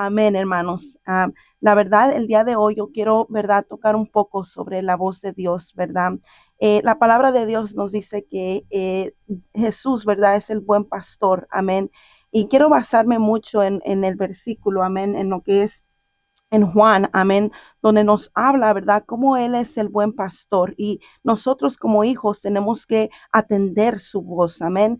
Amén, hermanos. La verdad, el día de hoy yo quiero, ¿verdad?, tocar un poco sobre la voz de Dios, ¿verdad? La palabra de Dios nos dice que Jesús, ¿verdad?, es el buen pastor. Amén. Y quiero basarme mucho en el versículo, amén, en lo que es en Juan, amén, donde nos habla, ¿verdad?, cómo Él es el buen pastor y nosotros como hijos tenemos que atender su voz, amén.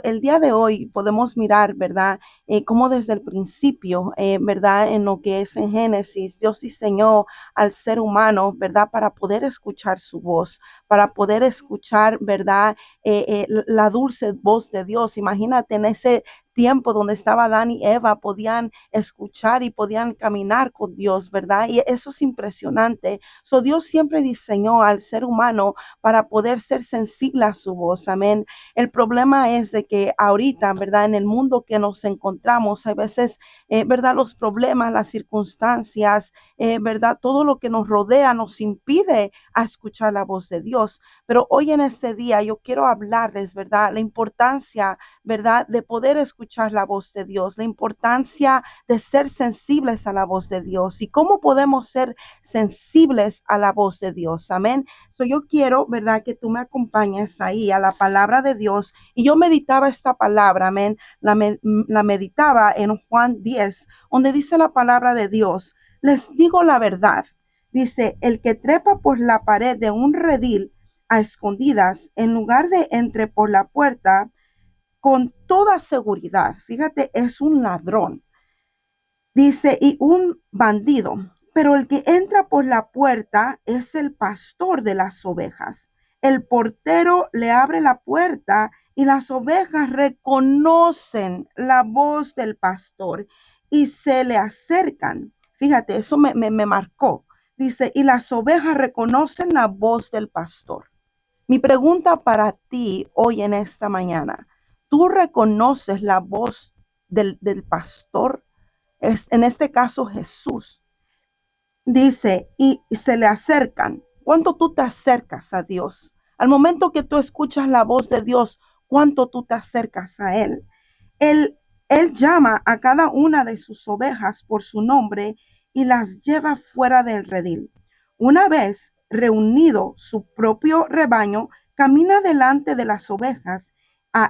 El día de hoy podemos mirar, ¿verdad?, cómo desde el principio, ¿verdad?, en lo que es en Génesis, Dios diseñó al ser humano, ¿verdad?, para poder escuchar su voz, para poder escuchar, ¿verdad?, la dulce voz de Dios. Imagínate en ese tiempo donde estaba Adán y Eva, podían escuchar y podían caminar con Dios, ¿verdad? Y eso es impresionante. Dios siempre diseñó al ser humano para poder ser sensible a su voz, amén. El problema es de que ahorita, ¿verdad? En el mundo que nos encontramos, a veces, ¿verdad? Los problemas, las circunstancias, ¿verdad? Todo lo que nos rodea nos impide a escuchar la voz de Dios. Pero hoy en este día yo quiero hablarles, ¿verdad? La importancia, ¿verdad?, de poder escuchar la voz de Dios, la importancia de ser sensibles a la voz de Dios y cómo podemos ser sensibles a la voz de Dios. Amén. Yo quiero, ¿verdad?, que tú me acompañes ahí a la palabra de Dios y yo meditaba esta palabra, amén. La meditaba en Juan 10, donde dice la palabra de Dios. Les digo la verdad. Dice, el que trepa por la pared de un redil a escondidas, en lugar de entre por la puerta, con toda seguridad, fíjate, es un ladrón, dice, y un bandido, pero el que entra por la puerta es el pastor de las ovejas. El portero le abre la puerta y las ovejas reconocen la voz del pastor y se le acercan. Fíjate, eso me marcó. Dice, y las ovejas reconocen la voz del pastor. Mi pregunta para ti hoy en esta mañana, ¿tú reconoces la voz del pastor? Es, en este caso Jesús. Dice, y se le acercan. ¿Cuánto tú te acercas a Dios? Al momento que tú escuchas la voz de Dios, ¿cuánto tú te acercas a Él? Él, él llama a cada una de sus ovejas por su nombre y las lleva fuera del redil. Una vez reunido su propio rebaño, camina delante de las ovejas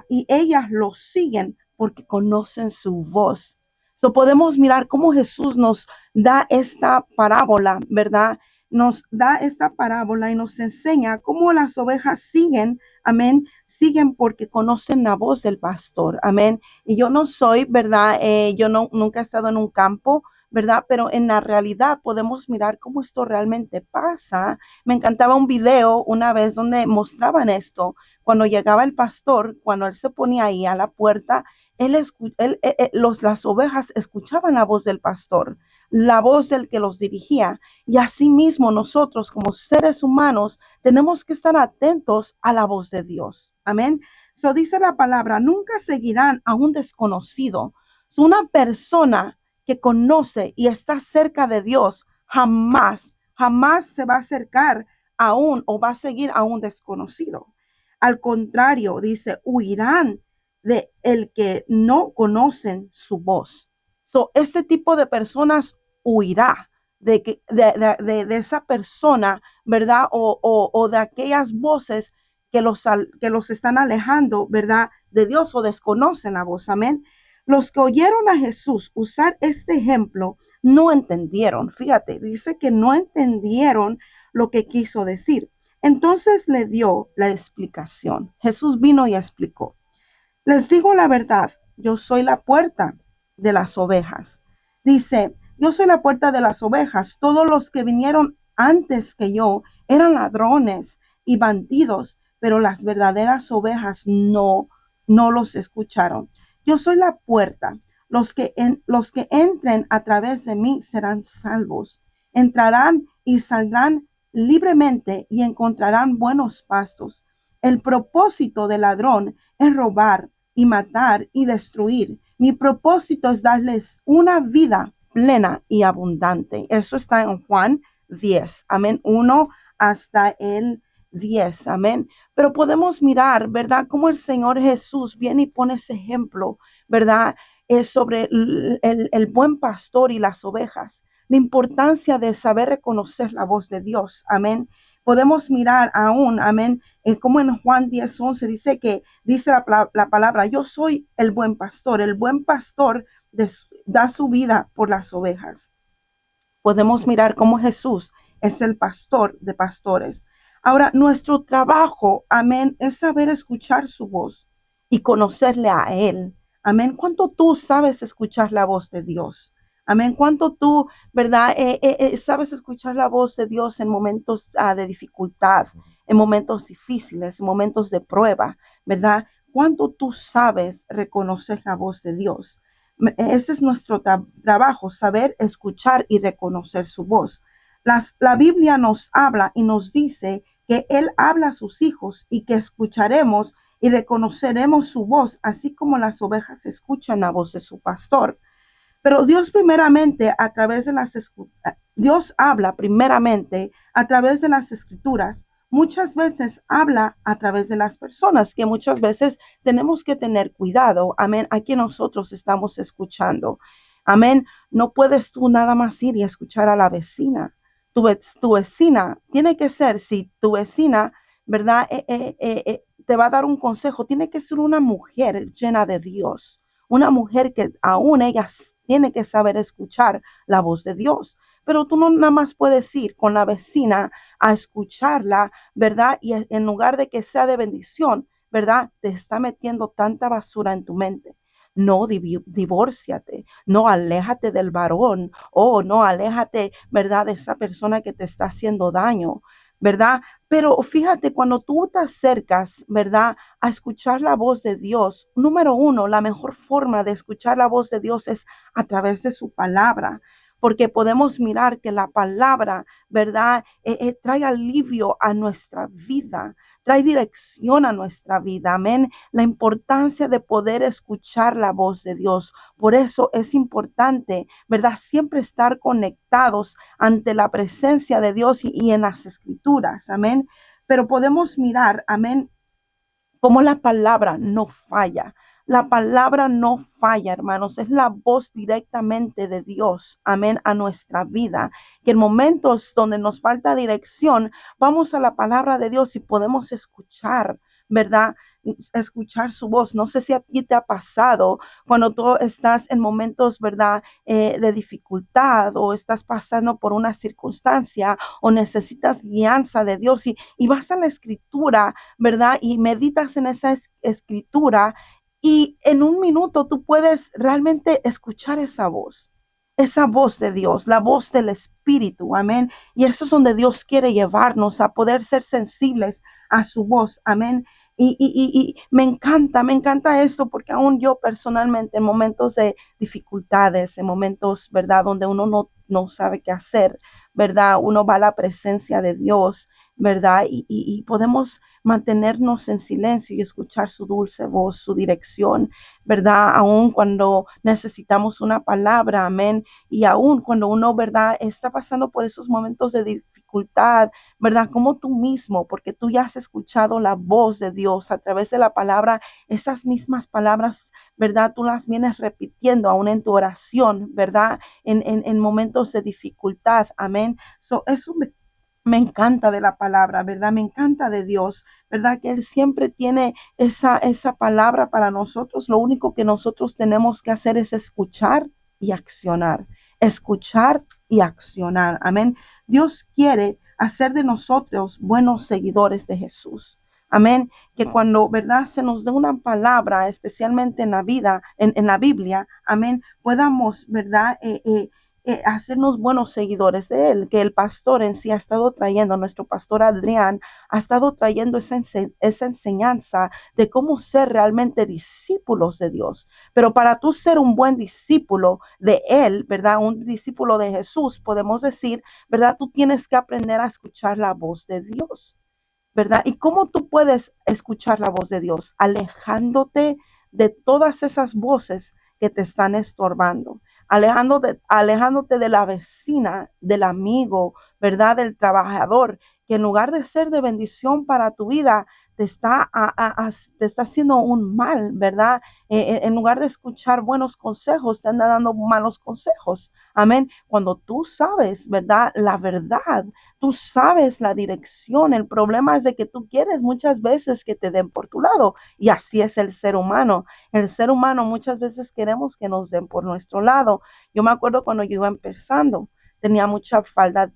y ellas lo siguen porque conocen su voz. Podemos mirar cómo Jesús nos da esta parábola, ¿verdad? Nos da esta parábola y nos enseña cómo las ovejas siguen, amén, siguen porque conocen la voz del pastor, amén. Y yo no soy, ¿verdad? Yo no, nunca he estado en un campo, ¿verdad? Pero en la realidad podemos mirar cómo esto realmente pasa. Me encantaba un video una vez donde mostraban esto, cuando llegaba el pastor, cuando él se ponía ahí a la puerta, las ovejas escuchaban la voz del pastor, la voz del que los dirigía. Y asimismo nosotros como seres humanos tenemos que estar atentos a la voz de Dios. Amén. Dice la palabra, nunca seguirán a un desconocido. Una persona que conoce y está cerca de Dios jamás se va a acercar a un o va a seguir a un desconocido. Al contrario, dice, huirán de el que no conocen su voz. Este tipo de personas huirá de esa persona, ¿verdad? O de aquellas voces que los están alejando, ¿verdad? De Dios o desconocen la voz, amén. Los que oyeron a Jesús usar este ejemplo no entendieron, fíjate, dice que no entendieron lo que quiso decir. Entonces le dio la explicación. Jesús vino y explicó. Les digo la verdad, yo soy la puerta de las ovejas. Dice, yo soy la puerta de las ovejas. Todos los que vinieron antes que yo eran ladrones y bandidos, pero las verdaderas ovejas no los escucharon. Yo soy la puerta. Los que entren a través de mí serán salvos. Entrarán y saldrán libremente y encontrarán buenos pastos. El propósito del ladrón es robar y matar y destruir. Mi propósito es darles una vida plena y abundante. Eso está en Juan 10. Amén. 1 hasta el 10. Amén. Pero podemos mirar, ¿verdad? Cómo el Señor Jesús viene y pone ese ejemplo, ¿verdad? sobre el buen pastor y las ovejas, la importancia de saber reconocer la voz de Dios. Amén. Podemos mirar aún, amén, como en Juan 10:11 dice que dice la palabra, yo soy el buen pastor da su vida por las ovejas. Podemos mirar cómo Jesús es el pastor de pastores. Ahora, nuestro trabajo, amén, es saber escuchar su voz y conocerle a Él. Amén. ¿Cuánto tú sabes escuchar la voz de Dios? Amén. ¿Cuánto tú, verdad, sabes escuchar la voz de Dios en momentos de dificultad, en momentos difíciles, en momentos de prueba, verdad? ¿Cuánto tú sabes reconocer la voz de Dios? Ese es nuestro trabajo, saber escuchar y reconocer su voz. La Biblia nos habla y nos dice que Él habla a sus hijos y que escucharemos y reconoceremos su voz, así como las ovejas escuchan la voz de su pastor. Pero Dios primeramente a través de Dios habla primeramente a través de las escrituras. Muchas veces habla a través de las personas, que muchas veces tenemos que tener cuidado, amén, a quien nosotros estamos escuchando. Amén. No puedes tú nada más ir y escuchar a la vecina. Tu vecina tiene que ser, si tu vecina, ¿verdad? Te va a dar un consejo, tiene que ser una mujer llena de Dios, una mujer que aún ella tiene que saber escuchar la voz de Dios. Pero tú no nada más puedes ir con la vecina a escucharla, ¿verdad? Y en lugar de que sea de bendición, ¿verdad? Te está metiendo tanta basura en tu mente. No, divórciate, no, aléjate del varón, o no, aléjate, ¿verdad? De esa persona que te está haciendo daño, ¿verdad? Pero fíjate, cuando tú te acercas, ¿verdad? A escuchar la voz de Dios, número uno, la mejor forma de escuchar la voz de Dios es a través de su palabra, porque podemos mirar que la palabra, ¿verdad? Trae alivio a nuestra vida, trae dirección a nuestra vida, amén. La importancia de poder escuchar la voz de Dios. Por eso es importante, ¿verdad? Siempre estar conectados ante la presencia de Dios y en las escrituras, amén. Pero podemos mirar, amén, como la palabra no falla. La palabra no falla, hermanos, es la voz directamente de Dios, amén, a nuestra vida. Que en momentos donde nos falta dirección, vamos a la palabra de Dios y podemos escuchar, ¿verdad? Escuchar su voz. No sé si a ti te ha pasado cuando tú estás en momentos, ¿verdad? De dificultad o estás pasando por una circunstancia o necesitas guianza de Dios y vas a la escritura, ¿verdad? Y meditas en esa escritura y en un minuto tú puedes realmente escuchar esa voz de Dios, la voz del Espíritu, amén. Y eso es donde Dios quiere llevarnos a poder ser sensibles a su voz, amén. Y me encanta esto porque aún yo personalmente en momentos de dificultades, en momentos, ¿verdad? Donde uno no sabe qué hacer, ¿verdad? Uno va a la presencia de Dios, ¿verdad? Y podemos mantenernos en silencio y escuchar su dulce voz, su dirección, ¿verdad? Aún cuando necesitamos una palabra, amén. Y aún cuando uno, ¿verdad? Está pasando por esos momentos de dificultad, ¿verdad? Como tú mismo, porque tú ya has escuchado la voz de Dios a través de la palabra, esas mismas palabras, ¿verdad? Tú las vienes repitiendo aún en tu oración, ¿verdad? En momentos de dificultad, amén. Eso me encanta de la palabra, ¿verdad? Me encanta de Dios, ¿verdad? Que Él siempre tiene esa palabra para nosotros. Lo único que nosotros tenemos que hacer es escuchar y accionar. Escuchar y accionar. Amén. Dios quiere hacer de nosotros buenos seguidores de Jesús. Amén. Que cuando, ¿verdad? Se nos dé una palabra, especialmente en la vida, en la Biblia, amén, podamos, ¿verdad? Hacernos buenos seguidores de Él, que el pastor en sí ha estado trayendo, nuestro pastor Adrián ha estado trayendo esa enseñanza de cómo ser realmente discípulos de Dios. Pero para tú ser un buen discípulo de Él, ¿verdad? Un discípulo de Jesús, podemos decir, ¿verdad? Tú tienes que aprender a escuchar la voz de Dios, ¿verdad? ¿Y cómo tú puedes escuchar la voz de Dios? Alejándote de todas esas voces que te están estorbando, alejándote de la vecina, del amigo, ¿verdad? Del trabajador, que en lugar de ser de bendición para tu vida, te está haciendo un mal, ¿verdad? En lugar de escuchar buenos consejos, te anda dando malos consejos. Amén. Cuando tú sabes, ¿verdad? La verdad, tú sabes la dirección. El problema es de que tú quieres muchas veces que te den por tu lado. Y así es el ser humano. El ser humano muchas veces queremos que nos den por nuestro lado. Yo me acuerdo cuando yo iba empezando, tenía mucha falta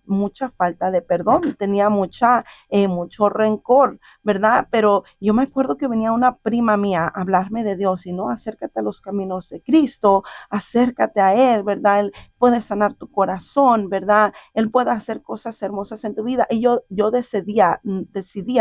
de perdón, tenía mucho rencor, ¿verdad? Pero yo me acuerdo que venía una prima mía a hablarme de Dios y no, acércate a los caminos de Cristo, acércate a Él, ¿verdad? Él puede sanar tu corazón, ¿verdad? Él puede hacer cosas hermosas en tu vida. Y yo decidía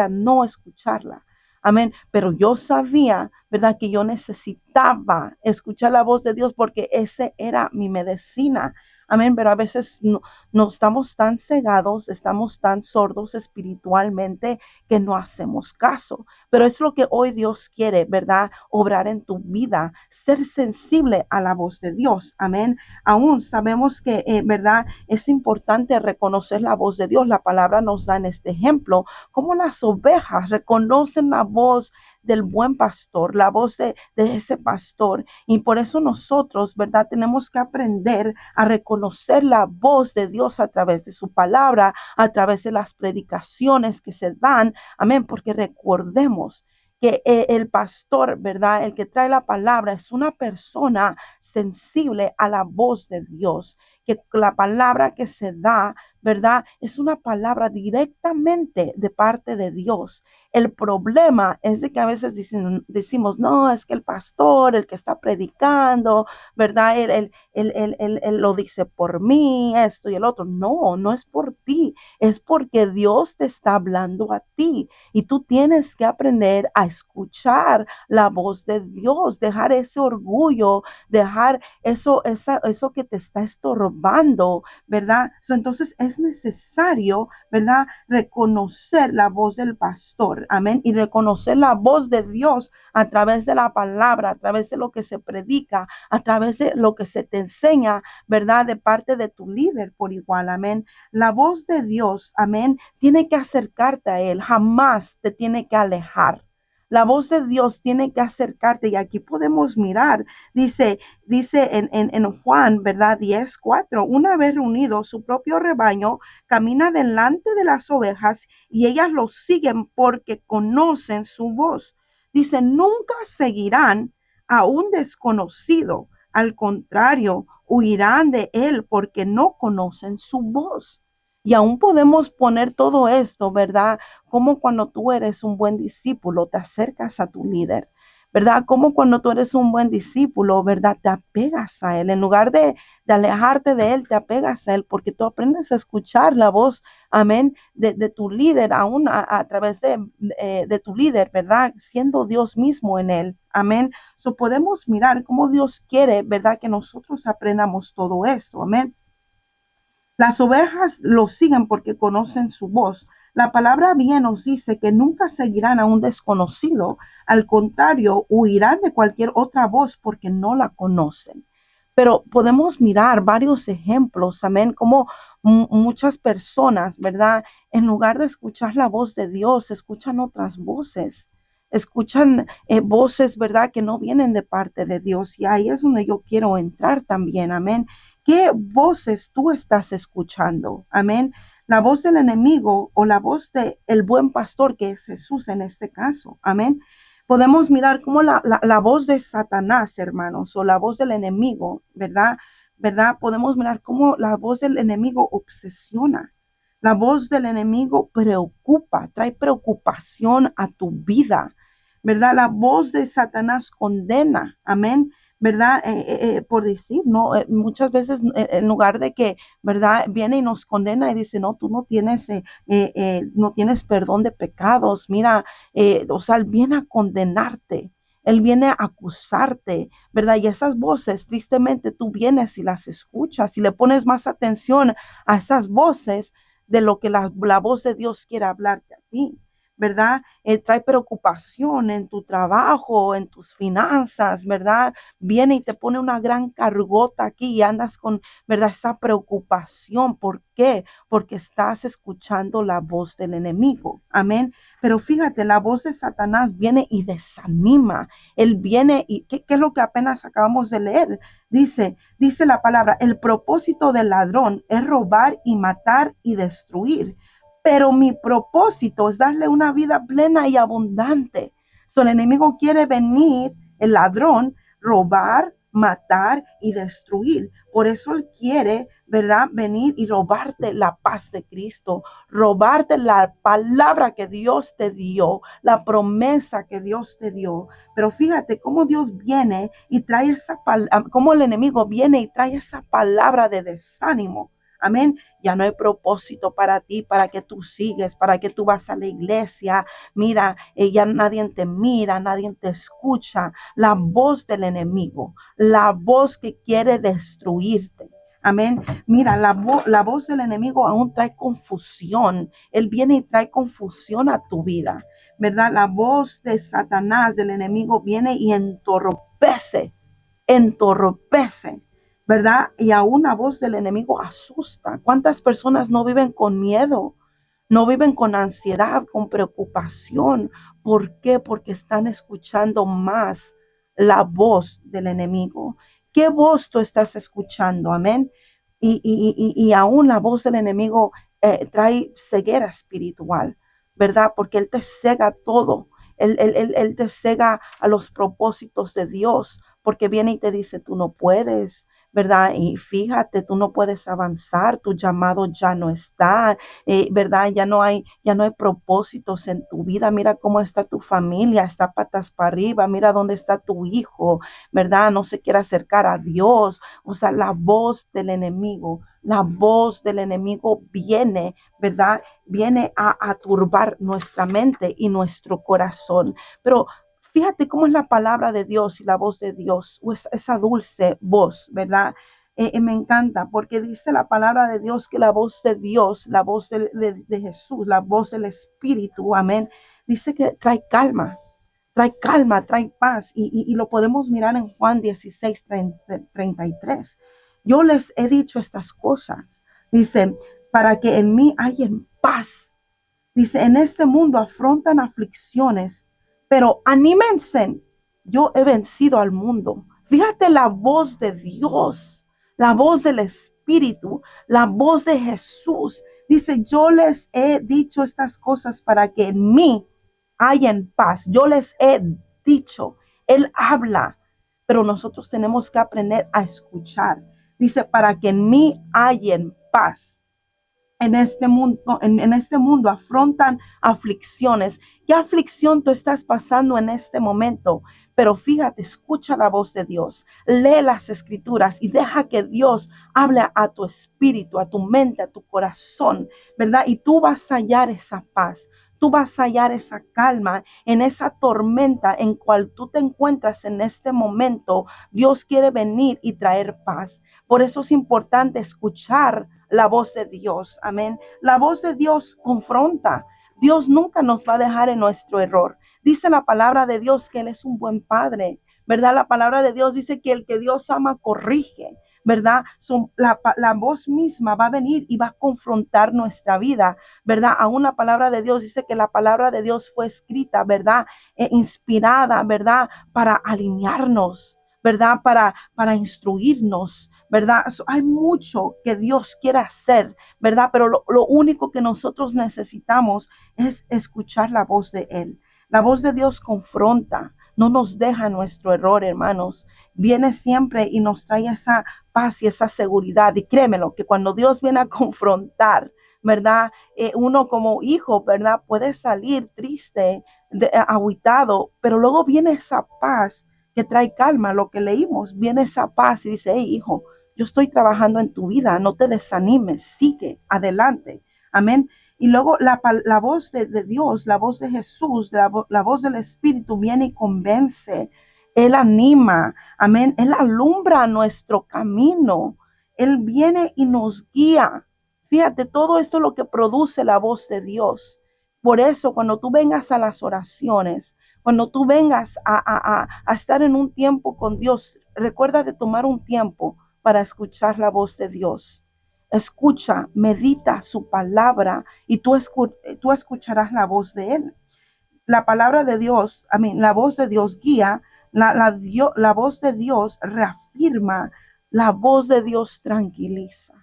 no escucharla. Amén. Pero yo sabía, ¿verdad? Que yo necesitaba escuchar la voz de Dios porque ese era mi medicina. Amén, pero a veces no estamos tan cegados, estamos tan sordos espiritualmente que no hacemos caso. Pero es lo que hoy Dios quiere, ¿verdad? Obrar en tu vida, ser sensible a la voz de Dios. Amén. Aún sabemos que, ¿verdad? Es importante reconocer la voz de Dios. La palabra nos da en este ejemplo cómo las ovejas reconocen la voz del buen pastor, la voz de ese pastor. Y por eso nosotros, ¿verdad? Tenemos que aprender a reconocer la voz de Dios a través de su palabra, a través de las predicaciones que se dan. Amén, porque recordemos que el pastor, ¿verdad? El que trae la palabra es una persona sensible a la voz de Dios, que la palabra que se da, ¿verdad? Es una palabra directamente de parte de Dios. El problema es de que a veces decimos, no, es que el pastor, el que está predicando, ¿verdad? Él lo dice por mí, esto y el otro. No, no es por ti, es porque Dios te está hablando a ti y tú tienes que aprender a escuchar la voz de Dios, dejar ese orgullo, dejar eso que te está estorbando, ¿verdad? Entonces es necesario, ¿verdad? Reconocer la voz del pastor, amén, y reconocer la voz de Dios a través de la palabra, a través de lo que se predica, a través de lo que se te enseña, ¿verdad? De parte de tu líder por igual, amén. La voz de Dios, amén, tiene que acercarte a Él, jamás te tiene que alejar. La voz de Dios tiene que acercarte y aquí podemos mirar, dice en Juan, ¿verdad? 10:4, una vez reunido su propio rebaño, camina delante de las ovejas y ellas lo siguen porque conocen su voz. Dice, nunca seguirán a un desconocido. Al contrario, huirán de él porque no conocen su voz. Y aún podemos poner todo esto, ¿verdad? Como cuando tú eres un buen discípulo, te acercas a tu líder, ¿verdad? Como cuando tú eres un buen discípulo, ¿verdad? Te apegas a él. En lugar de alejarte de él, te apegas a él porque tú aprendes a escuchar la voz, amén, de tu líder, aún a través de tu líder, ¿verdad? Siendo Dios mismo en él, amén. So podemos mirar cómo Dios quiere, ¿verdad? Que nosotros aprendamos todo esto, amén. Las ovejas lo siguen porque conocen su voz. La palabra bien nos dice que nunca seguirán a un desconocido. Al contrario, huirán de cualquier otra voz porque no la conocen. Pero podemos mirar varios ejemplos, amén, como muchas personas, ¿verdad? En lugar de escuchar la voz de Dios, escuchan otras voces. Escuchan voces, ¿verdad? Que no vienen de parte de Dios. Y ahí es donde yo quiero entrar también, amén. ¿Qué voces tú estás escuchando? Amén. La voz del enemigo o la voz del buen pastor, que es Jesús en este caso. Amén. Podemos mirar como la voz de Satanás, hermanos, o la voz del enemigo, ¿verdad? ¿Verdad? Podemos mirar cómo la voz del enemigo obsesiona. La voz del enemigo preocupa, trae preocupación a tu vida, ¿verdad? La voz de Satanás condena, amén, ¿verdad? Por decir, ¿no? Muchas veces en lugar de que, ¿verdad? Viene y nos condena y dice, no, tú no tienes perdón de pecados, mira, o sea, Él viene a condenarte. Él viene a acusarte, ¿verdad? Y esas voces, tristemente, tú vienes y las escuchas y le pones más atención a esas voces de lo que la voz de Dios quiere hablarte a ti. ¿verdad? Trae preocupación en tu trabajo, en tus finanzas, ¿verdad? Viene y te pone una gran cargota aquí y andas con, ¿verdad? Esa preocupación. ¿Por qué? Porque estás escuchando la voz del enemigo. Amén. Pero fíjate, la voz de Satanás viene y desanima. Él viene y, ¿qué es lo que apenas acabamos de leer? Dice la palabra, el propósito del ladrón es robar y matar y destruir. Pero mi propósito es darle una vida plena y abundante. So, el enemigo quiere venir, el ladrón, robar, matar y destruir. Por eso él quiere, ¿verdad? Venir y robarte la paz de Cristo, robarte la palabra que Dios te dio, la promesa que Dios te dio. Pero fíjate cómo Dios viene y trae esa palabra, cómo el enemigo viene y trae esa palabra de desánimo. Amén. Ya no hay propósito para ti, para que tú sigues, para que tú vas a la iglesia. Mira, ya nadie te mira, nadie te escucha. La voz del enemigo, la voz que quiere destruirte. Amén. Mira, la voz del enemigo aún trae confusión. Él viene y trae confusión a tu vida, ¿verdad? La voz de Satanás, del enemigo, viene y entorpece, ¿verdad? Y aún la voz del enemigo asusta. ¿Cuántas personas no viven con miedo? No viven con ansiedad, con preocupación. ¿Por qué? Porque están escuchando más la voz del enemigo. ¿Qué voz tú estás escuchando? Amén. Y aún la voz del enemigo trae ceguera espiritual, ¿verdad? Porque él te cega todo. Él te cega a los propósitos de Dios, porque viene y te dice, tú no puedes, ¿verdad? Y fíjate, tú no puedes avanzar, tu llamado ya no está, ¿verdad? Ya no hay propósitos en tu vida. Mira cómo está tu familia, está patas para arriba. Mira dónde está tu hijo, ¿verdad? No se quiere acercar a Dios. O sea, la voz del enemigo viene, ¿verdad? Viene a turbar nuestra mente y nuestro corazón. Pero fíjate cómo es la palabra de Dios y la voz de Dios, o esa dulce voz, ¿verdad? Me encanta porque dice la palabra de Dios que la voz de Dios, la voz de Jesús, la voz del Espíritu, amén, dice que trae calma, trae paz y lo podemos mirar en Juan 16, 33. Yo les he dicho estas cosas, dice, para que en mí haya paz. Dice, en este mundo afrontan aflicciones, pero anímense, yo he vencido al mundo. Fíjate la voz de Dios, la voz del Espíritu, la voz de Jesús. Dice, yo les he dicho estas cosas para que en mí hayan paz. Yo les he dicho, Él habla, pero nosotros tenemos que aprender a escuchar. Dice, para que en mí hayan paz en este mundo afrontan aflicciones. ¿Qué aflicción tú estás pasando en este momento? Pero fíjate, escucha la voz de Dios, lee las escrituras y deja que Dios hable a tu espíritu, a tu mente, a tu corazón, ¿verdad? Y tú vas a hallar esa paz. Tú vas a hallar esa calma en esa tormenta en cual tú te encuentras en este momento. Dios quiere venir y traer paz. Por eso es importante escuchar la voz de Dios. Amén. La voz de Dios confronta. Dios nunca nos va a dejar en nuestro error. Dice la palabra de Dios que Él es un buen padre, ¿verdad? La palabra de Dios dice que el que Dios ama corrige, ¿verdad? La voz misma va a venir y va a confrontar nuestra vida, ¿verdad? Aún la palabra de Dios dice que la palabra de Dios fue escrita, ¿verdad? Inspirada, ¿verdad? Para alinearnos, ¿verdad? Para instruirnos, ¿verdad? Hay mucho que Dios quiere hacer, ¿verdad? Pero lo único que nosotros necesitamos es escuchar la voz de Él. La voz de Dios confronta, no nos deja nuestro error, hermanos. Viene siempre y nos trae esa paz y esa seguridad. Y créemelo, que cuando Dios viene a confrontar, ¿verdad? Uno como hijo, ¿verdad? Puede salir triste, agüitado, pero luego viene esa paz que trae calma, lo que leímos, viene esa paz y dice, hey hijo, yo estoy trabajando en tu vida, no te desanimes, sigue adelante. Amén. Y luego la voz de Dios, la voz de Jesús, la voz del Espíritu viene y convence. Él anima, amén. Él alumbra nuestro camino. Él viene y nos guía. Fíjate, todo esto es lo que produce la voz de Dios. Por eso, cuando tú vengas a las oraciones, cuando tú vengas a estar en un tiempo con Dios, recuerda de tomar un tiempo para escuchar la voz de Dios. Escucha, medita su palabra y tú escucharás la voz de Él. La palabra de Dios, la voz de Dios guía, la voz de Dios reafirma, la voz de Dios tranquiliza,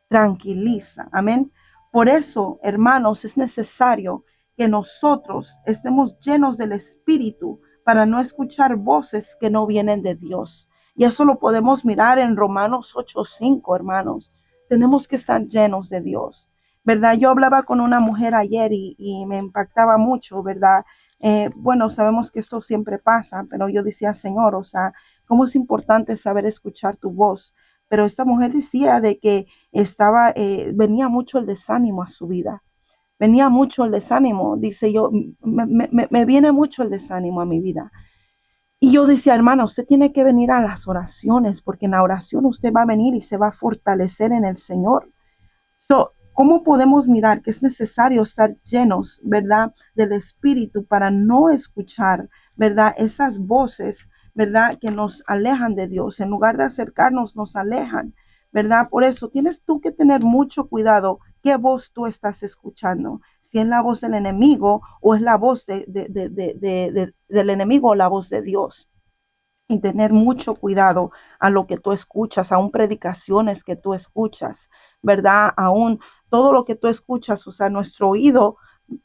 tranquiliza, amén. Por eso, hermanos, es necesario que nosotros estemos llenos del Espíritu para no escuchar voces que no vienen de Dios. Y eso lo podemos mirar en Romanos 8:5, hermanos. Tenemos que estar llenos de Dios, ¿verdad? Yo hablaba con una mujer ayer y me impactaba mucho, ¿verdad? Bueno, sabemos que esto siempre pasa, pero yo decía, Señor, o sea, cómo es importante saber escuchar tu voz. Pero esta mujer decía de que venía mucho el desánimo a su vida, venía mucho el desánimo, dice yo, me viene mucho el desánimo a mi vida. Y yo decía, hermana, usted tiene que venir a las oraciones, porque en la oración usted va a venir y se va a fortalecer en el Señor. ¿Cómo podemos mirar que es necesario estar llenos, verdad, del Espíritu para no escuchar, verdad, esas voces, verdad, que nos alejan de Dios? En lugar de acercarnos, nos alejan, verdad. Por eso tienes tú que tener mucho cuidado qué voz tú estás escuchando. Si es la voz del enemigo o es la voz del enemigo o la voz de Dios, y tener mucho cuidado a lo que tú escuchas, aún predicaciones que tú escuchas, ¿verdad? Aún todo lo que tú escuchas, o sea, nuestro oído,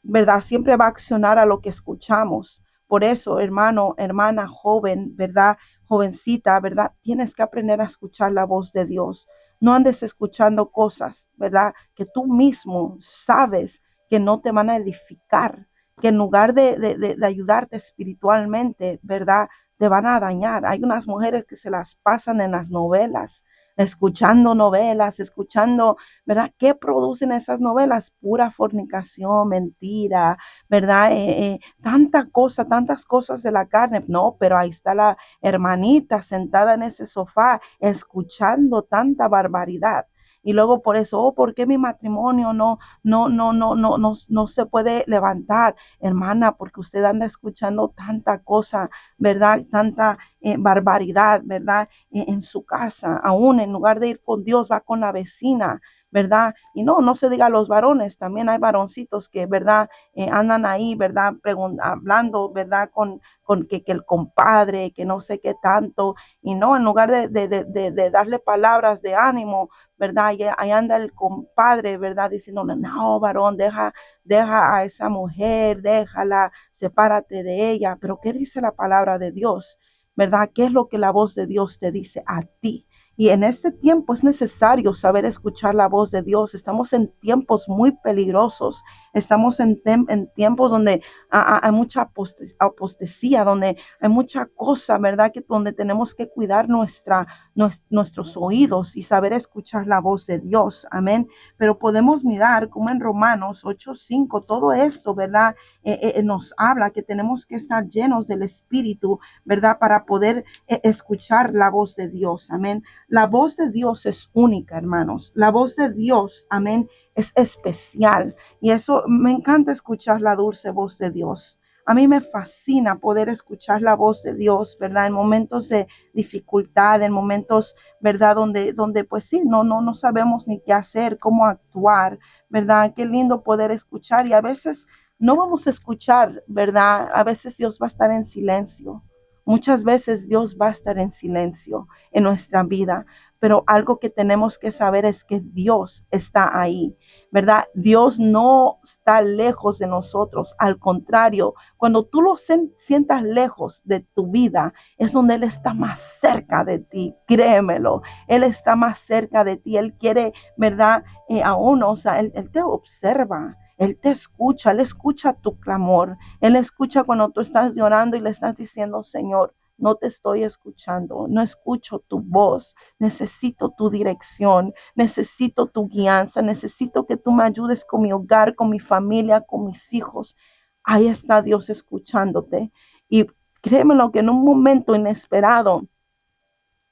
¿verdad? Siempre va a accionar a lo que escuchamos. Por eso, hermano, hermana, joven, ¿verdad? Jovencita, ¿verdad? Tienes que aprender a escuchar la voz de Dios. No andes escuchando cosas, ¿verdad? Que tú mismo sabes que no te van a edificar, que en lugar de ayudarte espiritualmente, ¿verdad? Te van a dañar. Hay unas mujeres que se las pasan en las novelas, escuchando, ¿verdad? ¿Qué producen esas novelas? Pura fornicación, mentira, ¿verdad? Tantas cosas de la carne. No, pero ahí está la hermanita sentada en ese sofá escuchando tanta barbaridad. Y luego por eso, oh, ¿por qué mi matrimonio no se puede levantar, hermana? Porque usted anda escuchando tanta cosa, ¿verdad? Tanta barbaridad, ¿verdad? En su casa, aún en lugar de ir con Dios, va con la vecina, ¿verdad? Y no se diga a los varones, también hay varoncitos que, ¿verdad? Andan ahí, ¿verdad? Hablando, ¿verdad? Con que el compadre, que no sé qué tanto, y no, en lugar de darle palabras de ánimo, ¿verdad? Ahí anda el compadre, ¿verdad? Diciéndole, no, varón, deja a esa mujer, déjala, sepárate de ella. Pero ¿qué dice la palabra de Dios? ¿Verdad? ¿Qué es lo que la voz de Dios te dice a ti? Y en este tiempo es necesario saber escuchar la voz de Dios. Estamos en tiempos muy peligrosos. Estamos en tiempos donde hay mucha apostasía, donde hay mucha cosa, ¿verdad? Donde tenemos que cuidar nuestros oídos y saber escuchar la voz de Dios. Amén. Pero podemos mirar como en Romanos 8:5, todo esto, ¿verdad? Nos habla que tenemos que estar llenos del Espíritu, ¿verdad? Para poder escuchar la voz de Dios. Amén. La voz de Dios es única, hermanos. La voz de Dios, amén, es especial. Y eso me encanta escuchar la dulce voz de Dios. A mí me fascina poder escuchar la voz de Dios, ¿verdad? En momentos de dificultad, en momentos, ¿verdad? Donde pues sí, no sabemos ni qué hacer, cómo actuar, ¿verdad? Qué lindo poder escuchar y a veces no vamos a escuchar, ¿verdad? A veces Dios va a estar en silencio. Muchas veces Dios va a estar en silencio en nuestra vida, pero algo que tenemos que saber es que Dios está ahí, ¿verdad? Dios no está lejos de nosotros, al contrario, cuando tú lo sientas lejos de tu vida, es donde Él está más cerca de ti, créemelo, Él está más cerca de ti, Él quiere, ¿verdad? Aún, o sea, él te observa. Él te escucha, Él escucha tu clamor, Él escucha cuando tú estás llorando y le estás diciendo, Señor, no te estoy escuchando, no escucho tu voz, necesito tu dirección, necesito tu guianza, necesito que tú me ayudes con mi hogar, con mi familia, con mis hijos. Ahí está Dios escuchándote. Y créemelo que en un momento inesperado,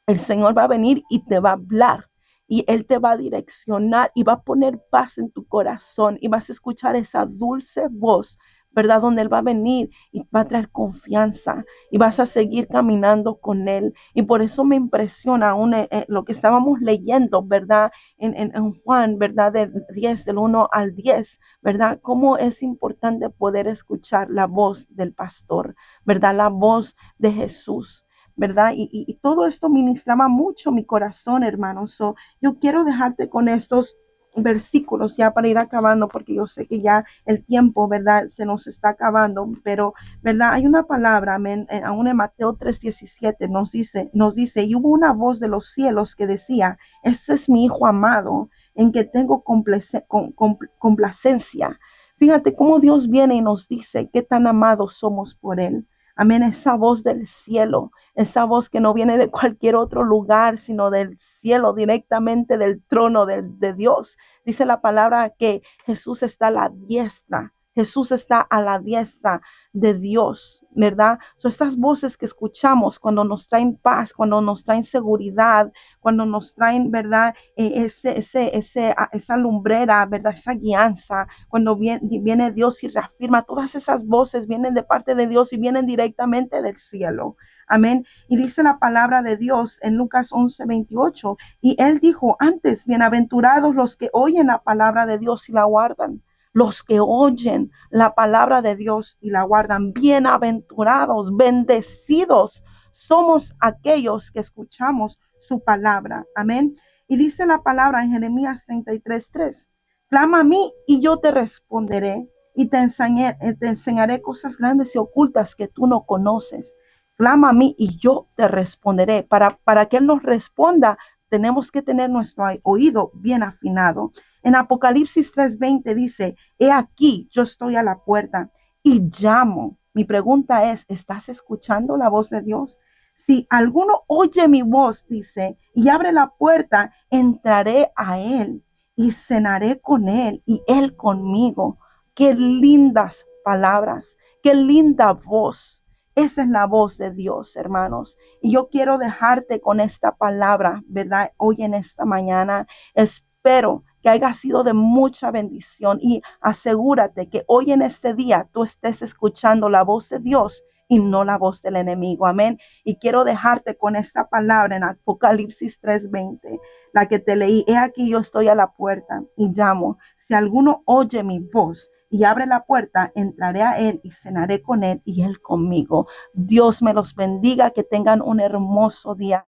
el Señor va a venir y te va a hablar. y Él te va a direccionar y va a poner paz en tu corazón y vas a escuchar esa dulce voz, ¿verdad? Donde Él va a venir y va a traer confianza y vas a seguir caminando con Él. Y por eso me impresiona aún lo que estábamos leyendo, ¿verdad? En Juan, ¿verdad? Del 1 al 10, ¿verdad? Cómo es importante poder escuchar la voz del pastor, ¿verdad? La voz de Jesús. ¿Verdad? Y todo esto ministraba mucho mi corazón, hermanos. So, yo quiero dejarte con estos versículos ya para ir acabando, porque yo sé que ya el tiempo, ¿verdad? Se nos está acabando, pero, ¿verdad? Hay una palabra, amén, aún en Mateo 3:17 nos dice, y hubo una voz de los cielos que decía, este es mi hijo amado, en que tengo complacencia. Fíjate cómo Dios viene y nos dice qué tan amados somos por Él. Amén, esa voz del cielo, esa voz que no viene de cualquier otro lugar, sino del cielo, directamente del trono de Dios. Dice la palabra que Jesús está a la diestra. Jesús está a la diestra de Dios, ¿verdad? Son esas voces que escuchamos cuando nos traen paz, cuando nos traen seguridad, cuando nos traen, ¿verdad? Esa lumbrera, ¿verdad? Esa guianza, cuando viene Dios y reafirma, todas esas voces vienen de parte de Dios y vienen directamente del cielo. Amén. Y dice la palabra de Dios en Lucas 11:28. Y Él dijo antes, bienaventurados los que oyen la palabra de Dios y la guardan. Los que oyen la palabra de Dios y la guardan, bienaventurados, bendecidos somos aquellos que escuchamos su palabra. Amén. Y dice la palabra en Jeremías 33:3. Clama a mí y yo te responderé y te enseñaré cosas grandes y ocultas que tú no conoces. Clama a mí y yo te responderé. Para que Él nos responda, tenemos que tener nuestro oído bien afinado. En Apocalipsis 3:20 dice, he aquí, yo estoy a la puerta y llamo. Mi pregunta es, ¿estás escuchando la voz de Dios? Si alguno oye mi voz, dice, y abre la puerta, entraré a Él y cenaré con Él y Él conmigo. Qué lindas palabras, qué linda voz. Esa es la voz de Dios, hermanos. Y yo quiero dejarte con esta palabra, ¿verdad? Hoy en esta mañana. Espero que haya sido de mucha bendición y asegúrate que hoy en este día tú estés escuchando la voz de Dios y no la voz del enemigo. Amén. Y quiero dejarte con esta palabra en Apocalipsis 3:20, la que te leí. He aquí yo estoy a la puerta y llamo. Si alguno oye mi voz y abre la puerta, entraré a Él y cenaré con Él y Él conmigo. Dios me los bendiga, que tengan un hermoso día.